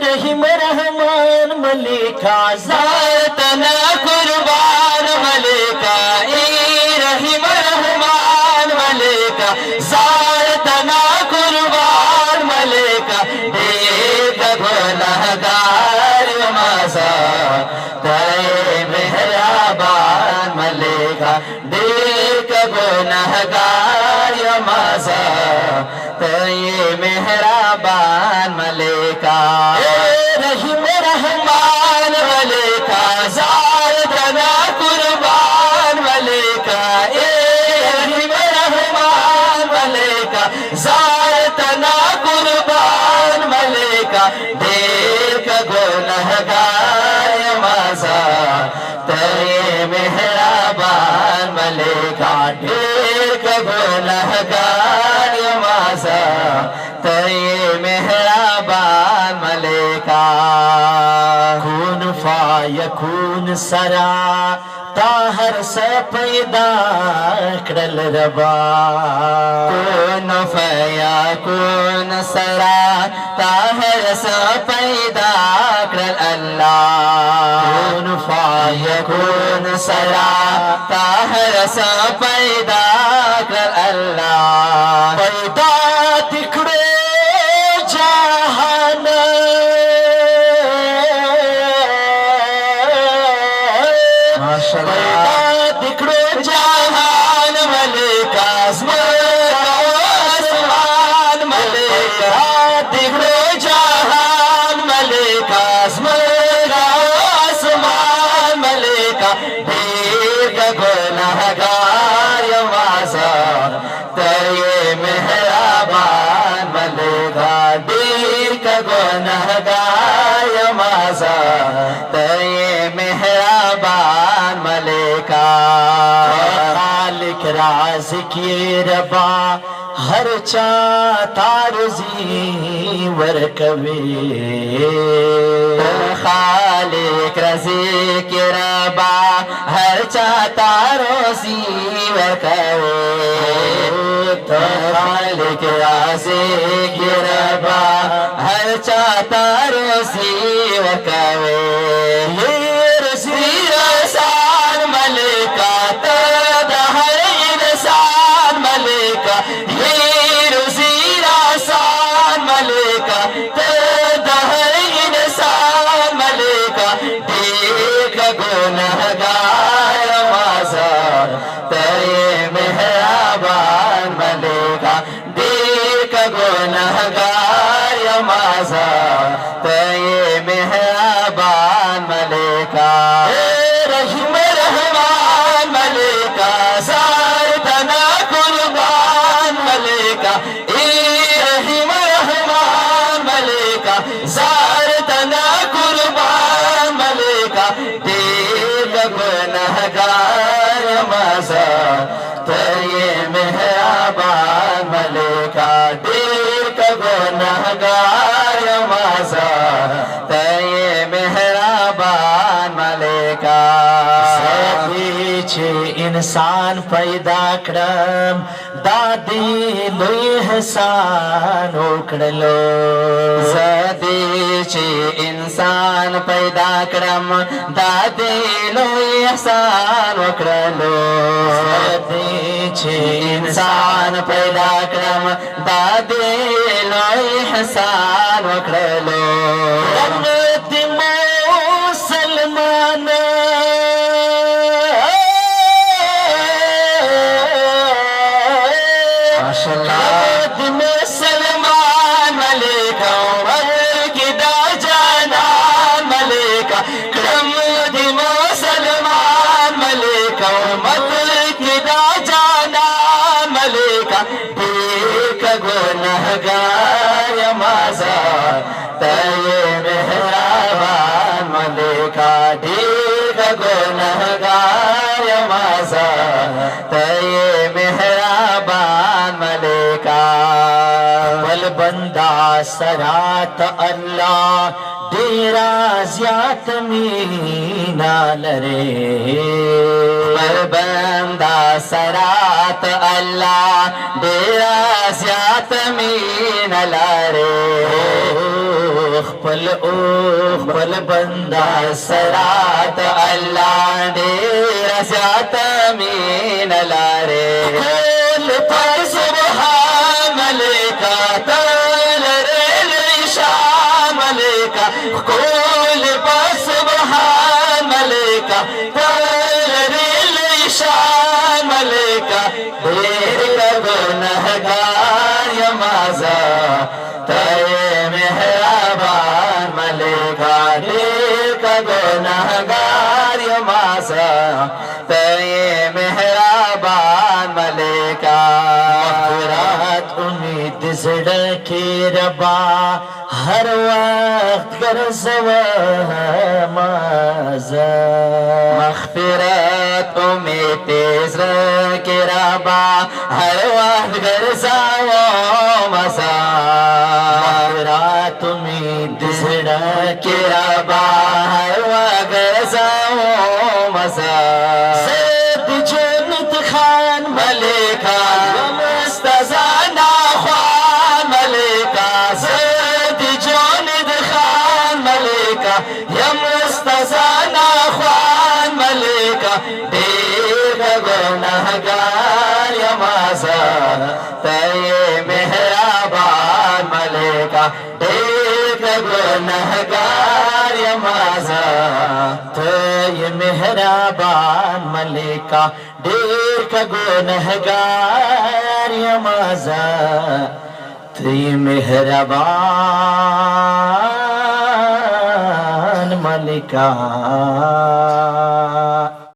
रहीम रहमान मलिका तना कुर्बान मलिका रहीम रहमान मलिका तना कुर्बान मलिका एक गुनहगार मासा तय मेहराबान मलिका देख गुनहगार मासा तय मेहराबान मलिका रहीम रहमान मलिका तना कुर्बान मलिका रहीम रहमान मलिका तना कुर्बान मलिका देख गुनहगार मासा तय मेहराबान मलिका देख गुनहगार मासा तय मेहराबान मलिका खून फायकून सरा ताहर से पैदा करल रबा कौन फया कौन सरा ताहर से पैदा कर अल्लाह खून फायकून कौन सरा ताहर से पैदा कर अल्लाह पैदा तिकड़े जहान पैदा तिकड़े जहान मलिका आसमान मलिका तिकड़े जहान मलिका आसमान मलिका देख गुनहगार मासा तय मेहराबान मलिका देख गुनहगार मासा तय मेहराबान मलिका खालिक राज के रबा हर चा तारजी वरकवे खालिक रज़ी के रबा हर चाहता रोज़ी वरकवे खालिक रज़ी के रबा हर चाहता रोज़ी वरकवे इंसान मलिका हर इंसान मलिका सान मलिका हर इंसान मलिका देख गुनहगार मासा तय मेहराबान मलिका देख गुनहगार मासा तय मेहराबान मलिका रहीम रहमान मलिका तना कुर्बान मलिका रहीम रहमान मलिका तना कुर्बान मलिका देख गुनहगार मासा तय मेहराबान मलिका देख गुनहगार मासा तय मेहराबान मलिका पीछे इंसान पैदा करम दादी लोई हसान उकड़लो सदीचे इंसान पैदा करम दादे लोई हसान उकड़लो पीछे इंसान पैदा करम दादे लोई हसान उकड़लो मुसलमान मुसलमान मलिका किदा जाना मलिका क्रम मुसलमान मलिका मत किदा जाना मलिका देख गुनहगार मासा तय मेहराबान मलिका देख गुनहगार मासा तय मेहराबान मलिका बल बंदा सरात अल्लाह डेरा ज्यात मीना लरे बंदा सरात अल्लाह डेरा ज्यात मीन लारे पल बंदा सरात अल्लाह डेरा ज्यात मीन लारे खोल पर सुबहान मलिका तल रे शाम मलिका कोल पर सुबहान मलिका तल रे शाम मलिका देर का गुनहगार यमाजा तय मेहरबान मलिका देर का गुनहगार यमाजा तय मेहरबान मलिका रात उम्मीद सड़के रबा हर वक्त गरजवा माजा मगफिरत में तेज के रबा हर वक्त गरजाओ मसा रात उम्मीद सड़के के रबा हर वक्त गरजाओ मसा ज़ैद जुनैद खान मलिका मुस्तज़ाना ख्वान मलिका ज़ैद जुनैद खान मलिका या मुस्तज़ाना ख्वान मलिका देर गुनहगार या माज़ा तय मेहरबान मलिका देर गुनहगार या माज़ा तय मेहरबान मलिका देर का गुनहगार यमाजा तय मेहरबान मलिका